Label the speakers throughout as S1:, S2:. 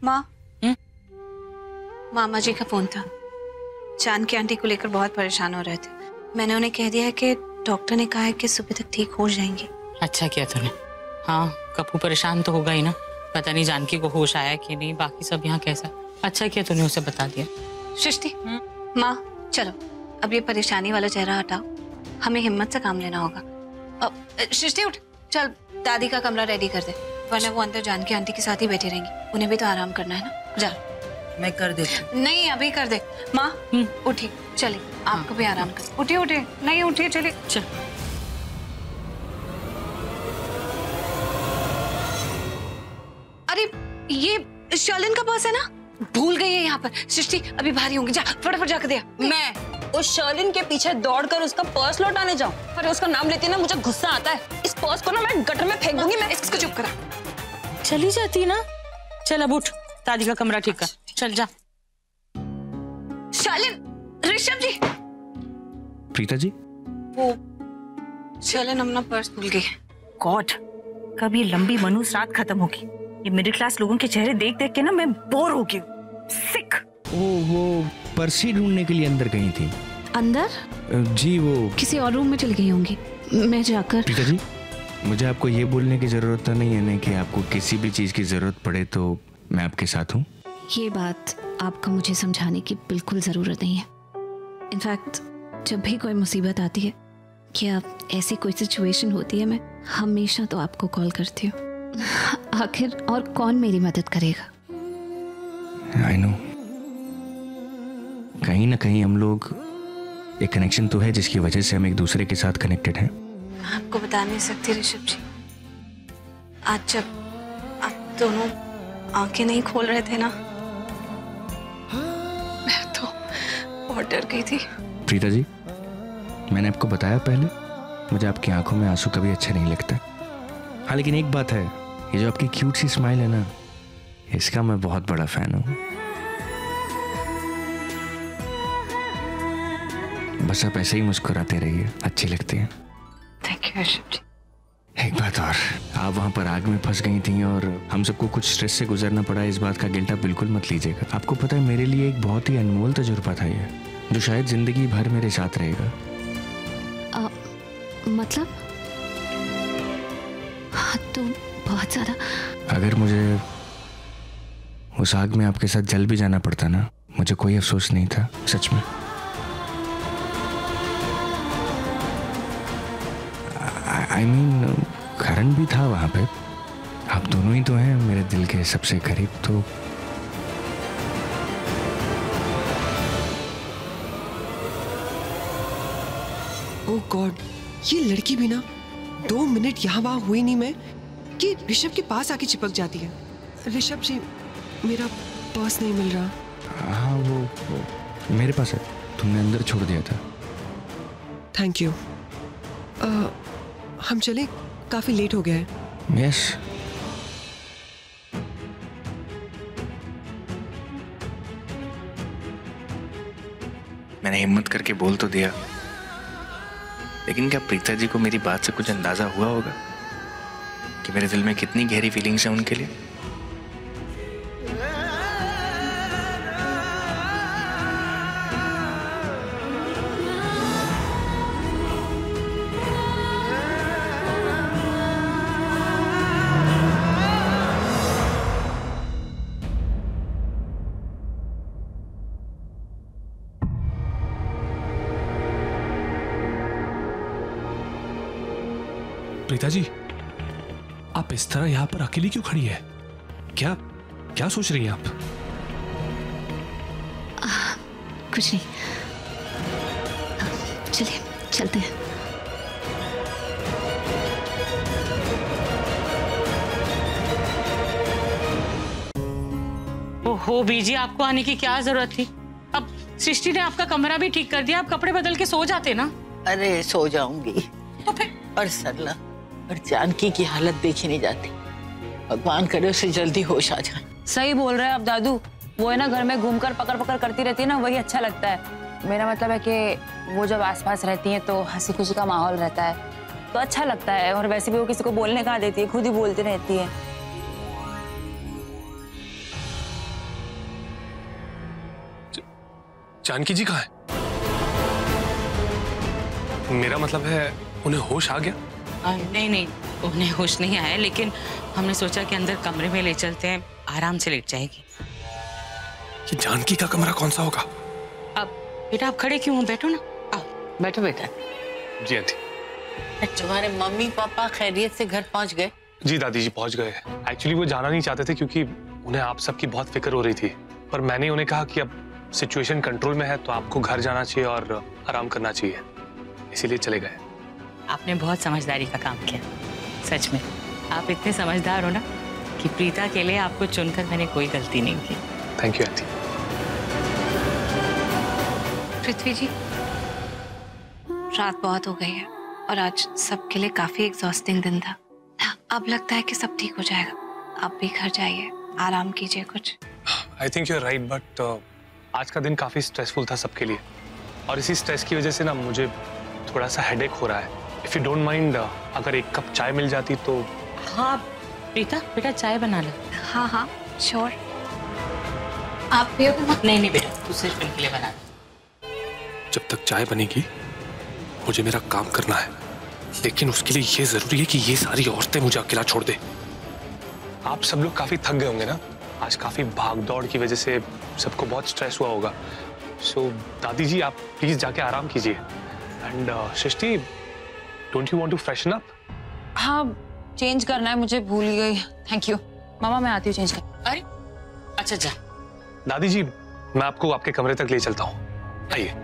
S1: माँ, मामा जी का फोन था। जानकी आंटी को लेकर बहुत परेशान हो रहे थे। मैंने उन्हें कह दिया है कि डॉक्टर ने कहा है कि सुबह तक ठीक हो जाएंगे।
S2: अच्छा किया तूने। हाँ, कप्पू परेशान तो होगा ही ना। पता नहीं जानकी को होश आया कि नहीं, बाकी सब यहाँ कैसा। अच्छा किया तूने उसे बता दिया।
S1: सृष्टि, माँ चलो अब ये परेशानी वाला चेहरा हटाओ, हमें हिम्मत से काम लेना होगा। अब सृष्टि उठ, चल दादी का कमरा रेडी कर दे, वरना वो अंदर जानकी आंटी के साथ ही बैठी रहेंगी। उन्हें भी तो आराम करना है ना। जा।
S3: मैं कर देती हूँ।
S1: नहीं अभी कर दे। माँ उठी, चलिए आपको भी आराम कर। उठिए उठिए, नहीं उठिए, चलिए चल। अरे ये शर्लिन का पर्स है ना, भूल गई है यहाँ पर। सृष्टि अभी भारी होंगी, जा फटाफट जाकर दे।
S3: मैं उस शर्लिन के पीछे दौड़कर उसका पर्स लौटाने जाऊं? अरे उसका नाम लेती ना मुझे गुस्सा आता है। इस पर्स को ना मैं गटर में फेंक दूंगी। मैं
S1: इसको चुप करा।
S2: चली जाती ना। चल अब उठ, दादी का कमरा ठीक कर। चल जा।
S1: शर्लिन, ऋषभ जी।
S4: प्रीता जी,
S1: वो शर्लिन अपना पर्स भूल गई।
S5: गॉड, कब ये लंबी मनुष्य रात खत्म होगी? ये मिडिल क्लास लोगों के चेहरे देख देख के ना मैं बोर हो गई हूँ। सिक।
S4: वो पर्सी ढूंढने के लिए अंदर गई थी।
S1: अंदर?
S4: जी वो
S1: किसी और रूम में चली गई होंगी। मैं जाकर।
S4: प्रीता जी, मुझे आपको ये बोलने की जरूरत तो नहीं है ना कि आपको किसी भी चीज की जरूरत पड़े तो मैं आपके साथ हूँ।
S1: ये बात आपको मुझे समझाने की बिल्कुल जरूरत नहीं है। इनफैक्ट जब भी कोई मुसीबत आती है या ऐसी कोई सिचुएशन होती है, मैं हमेशा तो आपको कॉल करती हूँ। आखिर और कौन मेरी मदद करेगा?
S4: आई नो, कहीं ना कहीं हम लोग एक कनेक्शन तो है जिसकी वजह से हम एक दूसरे के साथ कनेक्टेड हैं।
S1: मैं आपको बता नहीं सकती ऋषभ जी। आज जब आप दोनों आंखें नहीं खोल रहे थे ना, मैं तो बहुत डर गई थी।
S4: प्रीता जी, मैंने आपको बताया पहले, मुझे आपकी आंखों में आंसू कभी अच्छा नहीं लगता। हाँ लेकिन एक बात है, ये जो आपकी क्यूट सी स्माइल है ना, इसका मैं बहुत बड़ा फैन हूँ। बस आप ऐसे ही मुस्कुराते रहिए, अच्छी लगती हैं।
S1: थैंक यू ऋषभ जी।
S4: एक बात और, आप वहाँ पर आग में फंस गई थी और हम सबको कुछ स्ट्रेस से गुजरना पड़ा। इस बात का गिल्ट आप बिल्कुल मत लीजिएगा। आपको पता है मेरे लिए एक बहुत ही अनमोल तजुर्बा था ये, जो शायद जिंदगी भर मेरे साथ रहेगा।
S1: मतलब? हाँ तो बहुत ज्यादा।
S4: अगर मुझे उस आग में आपके साथ जल भी जाना पड़ता ना, मुझे कोई अफसोस नहीं था, सच में। आई मीन करण भी था वहां पे। आप दोनों ही तो हैं मेरे दिल के सबसे करीब। तो
S6: ओह गॉड, ये लड़की भी ना 2 मिनट यहाँ वहाँ हुई नहीं मैं कि ऋषभ के पास आके चिपक जाती है। ऋषभ जी, मेरा पर्स नहीं मिल रहा।
S4: हाँ वो मेरे पास है, तुमने अंदर छोड़ दिया था।
S6: Thank you. हम चले, काफी लेट हो गया है।
S4: यस। मैंने हिम्मत करके बोल तो दिया, लेकिन क्या प्रीता जी को मेरी बात से कुछ अंदाजा हुआ होगा कि मेरे दिल में कितनी गहरी फीलिंग्स हैं उनके लिए?
S7: प्रीता जी, आप इस तरह यहां पर अकेली क्यों खड़ी है? क्या क्या सोच रही हैं आप?
S1: कुछ नहीं, चलिए चलते हैं।
S2: ओहो बीजी, आपको आने की क्या जरूरत थी? अब सृष्टि ने आपका कमरा भी ठीक कर दिया, आप कपड़े बदल के सो जाते ना।
S3: अरे सो जाऊंगी
S2: तो फिर?
S3: और सरला और जानकी की हालत देखी नहीं जाती। भगवान करे उसे जल्दी होश आ जाए।
S8: सही बोल रहे हैं अब दादू। वो है ना घर में घूमकर पकड़ पकड़ करती रहती है ना, वही अच्छा लगता है। मेरा मतलब है कि वो जब आसपास रहती है तो हंसी खुशी का माहौल रहता है तो अच्छा लगता है। और वैसे भी वो किसी को बोलने कहाँ देती है, खुद ही बोलती रहती है।
S7: जानकी जी कहाँ है? मेरा मतलब है उन्हें होश आ गया?
S2: नहीं नहीं, उन्हें होश नहीं आया, लेकिन हमने सोचा कि अंदर कमरे में ले चलते हैं, आराम से लेट जाएगी।
S7: ये जानकी का कमरा कौन सा होगा?
S2: अब बेटा आप खड़े क्यों हो? बैठो ना, आओ बैठो बेटा।
S7: जी आंटी।
S9: तुम्हारे मम्मी पापा खैरियत से घर पहुंच गए?
S7: जी दादी जी पहुंच गए। एक्चुअली वो जाना नहीं चाहते थे क्योंकि उन्हें आप सबकी बहुत फिक्र हो रही थी, पर मैंने उन्हें कहा कि अब सिचुएशन कंट्रोल में है तो आपको घर जाना चाहिए और आराम करना चाहिए, इसीलिए चले गए।
S2: आपने बहुत समझदारी का काम किया, सच में आप इतने समझदार हो ना कि प्रीता के लिए आपको चुनकर मैंने कोई गलती नहीं की।
S7: Thank you aunty.
S1: Prithvi ji, रात बहुत हो गई है और आज सबके लिए काफी एग्जॉस्टिंग दिन था। अब लगता है कि सब ठीक हो जाएगा। आप भी घर जाइए, आराम कीजिए कुछ।
S7: I think you are right, but आज का दिन काफी स्ट्रेसफुल था सबके लिए, और इसी स्ट्रेस की वजह से ना मुझे थोड़ा सा हेडेक हो रहा है। इफ यू डोंट माइंड, अगर एक कप चाय मिल जाती तो।
S2: हाँ प्रीता, बेटा चाय बना लो।
S1: हाँ हाँ श्योर। आप पियोगे?
S2: नहीं नहीं बेटा, तू सिर्फ इनके लिए बना दो।
S7: जब तक चाय बनेगी मुझे मेरा काम करना है, लेकिन उसके लिए ये जरूरी है कि ये सारी औरतें मुझे अकेला छोड़ दे। आप सब लोग काफी थक गए होंगे ना, आज काफी भाग दौड़ की वजह से सबको बहुत स्ट्रेस हुआ होगा। सो दादी जी आप प्लीज जाके आराम कीजिए। And Srishti, don't you want to freshen up?
S8: हाँ चेंज करना है, मुझे भूल ही गई। थैंक यू मामा, मैं आती हूँ चेंज कर।
S2: अरे अच्छा जा।
S7: दादी जी मैं आपको आपके कमरे तक ले चलता हूँ, आइए।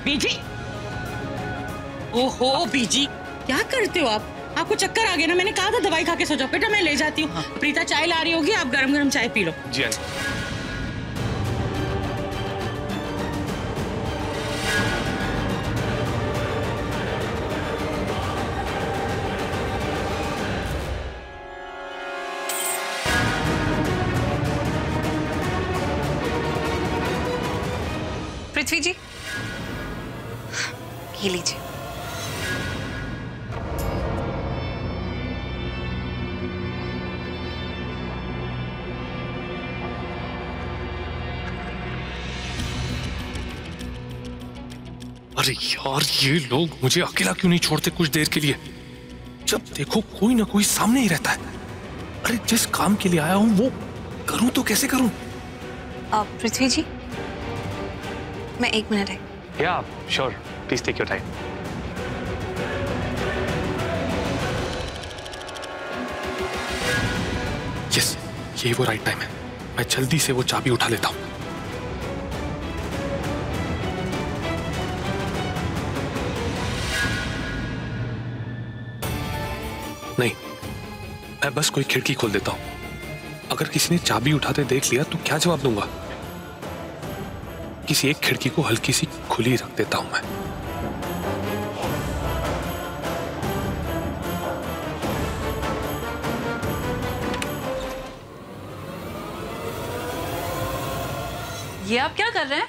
S2: बीजी, ओहो बीजी, क्या करते हो आप? आपको चक्कर आ गया ना? मैंने कहा था दवाई खा के सो जाओ। बेटा मैं ले जाती हूँ। प्रीता चाय ला रही होगी, आप गरम गरम चाय पी लो।
S7: जी आंटी।
S1: पृथ्वी जी, ये लीजिए।
S7: अरे यार, ये लोग मुझे अकेला क्यों नहीं छोड़ते कुछ देर के लिए? जब देखो कोई ना कोई सामने ही रहता है। अरे जिस काम के लिए आया हूं वो करूं तो कैसे करूं?
S1: पृथ्वी जी, मैं 1 मिनट है।
S7: Yeah sure, please take your time. Yes, यही वो राइट टाइम है। मैं जल्दी से वो चाबी उठा लेता हूं। नहीं, मैं बस कोई खिड़की खोल देता हूं। अगर किसी ने चाबी उठाते देख लिया तो क्या जवाब दूंगा? किसी एक खिड़की को हल्की सी खुली रख देता हूं मैं।
S8: ये आप क्या कर रहे हैं?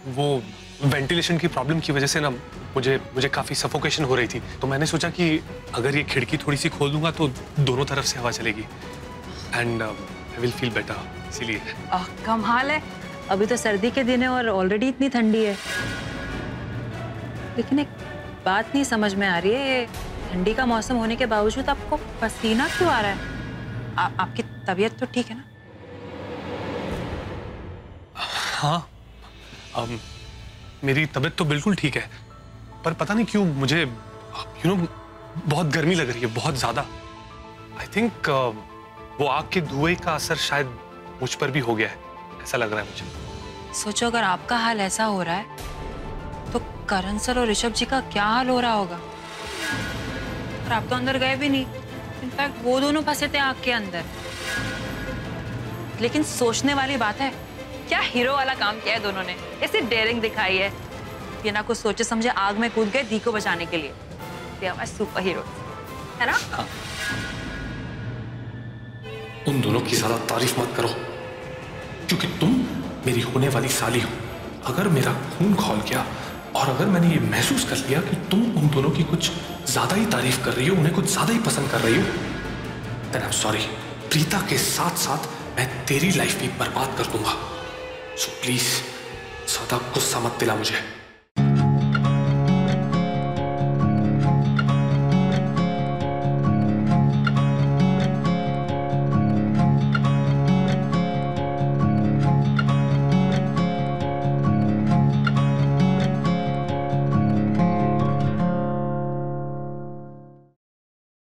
S7: वो वेंटिलेशन की प्रॉब्लम की वजह से ना मुझे काफी सफोकेशन हो रही थी, तो मैंने सोचा कि अगर ये खिड़की थोड़ी सी खोल दूंगा तो दोनों तरफ से हवा चलेगी and I will feel better, इसीलिए।
S8: कमाल है, अभी तो सर्दी के दिन है और ऑलरेडी इतनी ठंडी है। लेकिन एक बात नहीं समझ में आ रही है, ठंडी का मौसम होने के बावजूद आपको पसीना क्यों आ रहा है? आपकी तबीयत तो ठीक है ना?
S7: हाँ, मेरी तबीयत तो बिल्कुल ठीक है, पर पता नहीं क्यों मुझे बहुत गर्मी लग रही है, बहुत ज्यादा। आई थिंक वो आग के धुएं का असर शायद मुझ पर भी हो गया है, ऐसा लग रहा है मुझे।
S8: सोचो अगर आपका हाल ऐसा हो रहा है तो करण सर और ऋषभ जी का क्या हाल हो रहा होगा। और आप तो अंदर गए भी नहीं, इनफैक्ट वो दोनों फंसे थे आग के अंदर। लेकिन सोचने वाली बात है, क्या हीरो वाला काम किया है दोनों ने, ऐसी डेयरिंग दिखाई है। बिना कुछ सोचे समझे आग में कूद गए दी को बचाने के लिए। दे आर सुपर हीरो, है ना?
S7: हाँ। उन दोनों की ज्यादा तारीफ मत करो, क्योंकि तुम मेरी होने वाली साली हो। अगर मेरा खून खौल गया और अगर मैंने ये महसूस कर लिया कि तुम उन दोनों की कुछ ज्यादा ही तारीफ कर रही हो, उन्हें कुछ ज्यादा ही पसंद कर रही हो, then I am sorry. Preeta के साथ साथ मैं तेरी लाइफ भी बर्बाद कर दूंगा। सो प्लीज ज्यादा गुस्सा मत दिला मुझे।